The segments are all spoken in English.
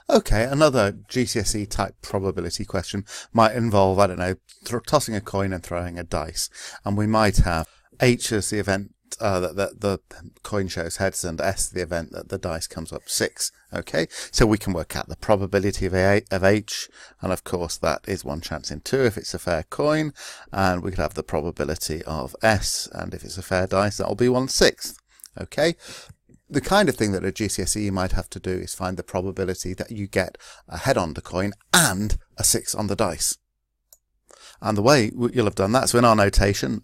Okay, another GCSE type probability question might involve, I don't know, tossing a coin and throwing a dice. And we might have H as the event that the coin shows heads and S the event that the dice comes up 6. Okay, so we can work out the probability of H, and of course that is 1 chance in 2 if it's a fair coin, and we could have the probability of S, and if it's a fair dice that'll be 1/6. Okay, the kind of thing that a GCSE might have to do is find the probability that you get a head on the coin and a 6 on the dice. And the way you'll have done that, so in our notation,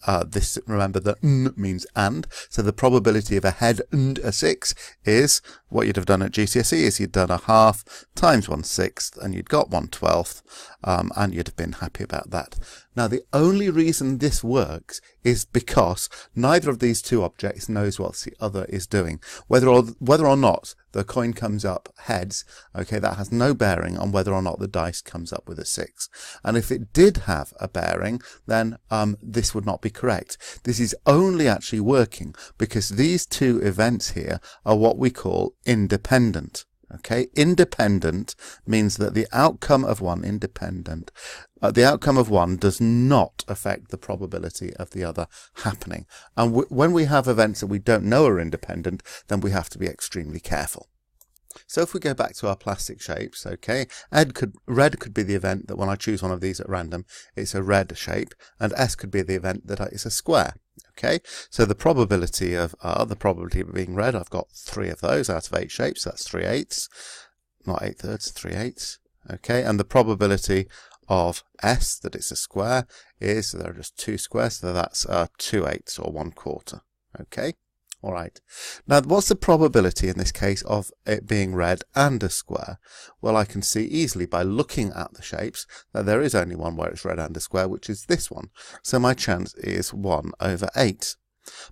remember that N means and, so the probability of a head and a 6 is, what you'd have done at GCSE is you'd done a half times 1/6, and you'd got 1/12, and you'd have been happy about that. Now, the only reason this works is because neither of these two objects knows what the other is doing. Whether or not the coin comes up heads, okay, that has no bearing on whether or not the dice comes up with a 6. And if it did have a bearing, then this would not be correct. This is only actually working because these two events here are what we call independent. Okay, independent means that the outcome of one the outcome of one does not affect the probability of the other happening. And when we have events that we don't know are independent, then we have to be extremely careful. So if we go back to our plastic shapes, okay, red could be the event that when I choose one of these at random, it's a red shape, and S could be the event that it's a square. Okay, so the probability of the probability of being red, I've got 3 of those out of 8 shapes, that's 3/8, not 8/3, 3/8. Okay, and the probability of S, that it's a square, is, so there are just 2 squares, so that's 2/8 or 1/4. Okay. All right. Now, what's the probability in this case of it being red and a square? Well, I can see easily by looking at the shapes that there is only one where it's red and a square, which is this one. So my chance is 1/8.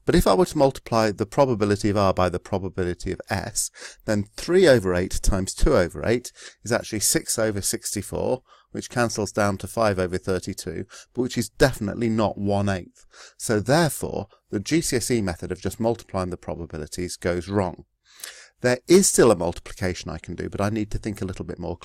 But if I were to multiply the probability of R by the probability of S, then 3/8 times 2/8 is actually 6/64, which cancels down to 5/32, but which is definitely not 1/8. So therefore, the GCSE method of just multiplying the probabilities goes wrong. There is still a multiplication I can do, but I need to think a little bit more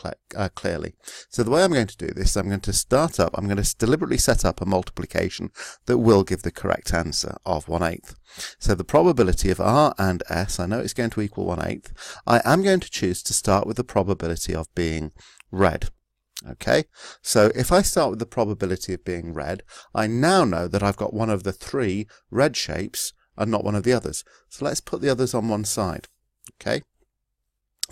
clearly. So the way I'm going to do this, I'm going to deliberately set up a multiplication that will give the correct answer of 1/8. So the probability of R and S, I know it's going to equal 1/8. I am going to choose to start with the probability of being red. Okay, so if I start with the probability of being red, I now know that I've got one of the 3 red shapes and not one of the others. So let's put the others on one side. Okay,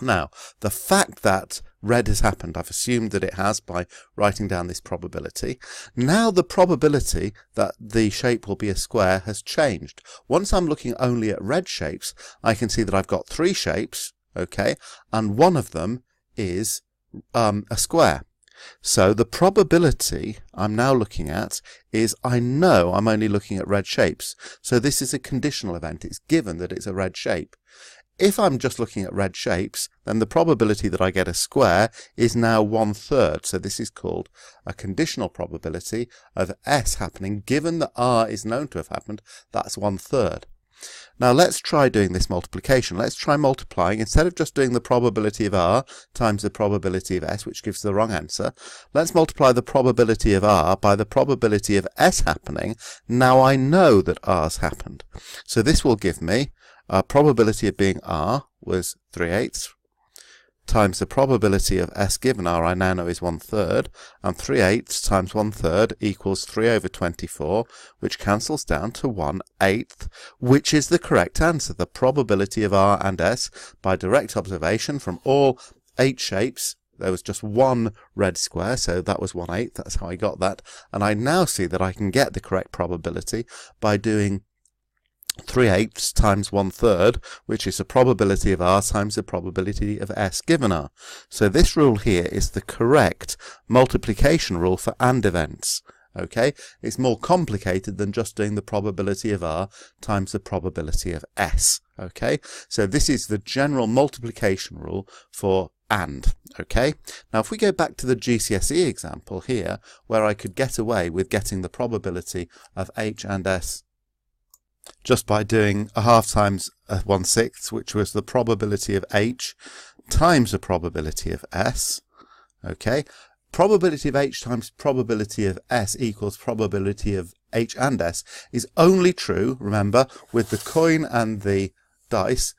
now the fact that red has happened, I've assumed that it has by writing down this probability. Now the probability that the shape will be a square has changed. Once I'm looking only at red shapes, I can see that I've got 3 shapes, okay, and one of them is a square. So the probability I'm now looking at is, I know I'm only looking at red shapes. So this is a conditional event. It's given that it's a red shape. If I'm just looking at red shapes, then the probability that I get a square is now 1/3. So this is called a conditional probability of S happening. Given that R is known to have happened, that's 1/3. Now let's try doing this multiplication. Let's try multiplying, instead of just doing the probability of R times the probability of S, which gives the wrong answer, let's multiply the probability of R by the probability of S happening. Now I know that R's happened. So this will give me a probability of being R was 3/8 times the probability of S given R, I now know is 1/3, and 3/8 times 1/3 equals 3/24, which cancels down to 1/8, which is the correct answer. The probability of R and S by direct observation from all 8 shapes, there was just 1 red square, so that was 1/8, that's how I got that, and I now see that I can get the correct probability by doing 3/8 times 1/3, which is the probability of R times the probability of S given R. So this rule here is the correct multiplication rule for AND events. Okay, it's more complicated than just doing the probability of R times the probability of S. Okay, so this is the general multiplication rule for AND. Okay, now if we go back to the GCSE example here, where I could get away with getting the probability of H and S just by doing a half times 1/6, which was the probability of H times the probability of S. Okay, probability of H times probability of S equals probability of H and S is only true, remember, with the coin and the dice.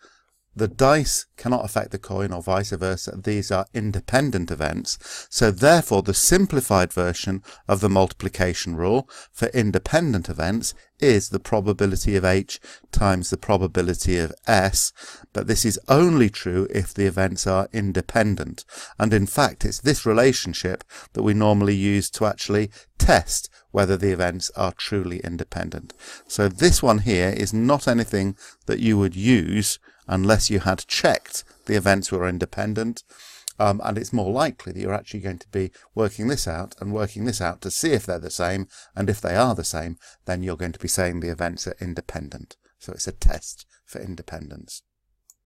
The dice cannot affect the coin or vice versa. These are independent events. So therefore, the simplified version of the multiplication rule for independent events is the probability of H times the probability of S. But this is only true if the events are independent. And in fact, it's this relationship that we normally use to actually test whether the events are truly independent. So this one here is not anything that you would use unless you had checked the events were independent, and it's more likely that you're actually going to be working this out and working this out to see if they're the same, and if they are the same, then you're going to be saying the events are independent. So it's a test for independence.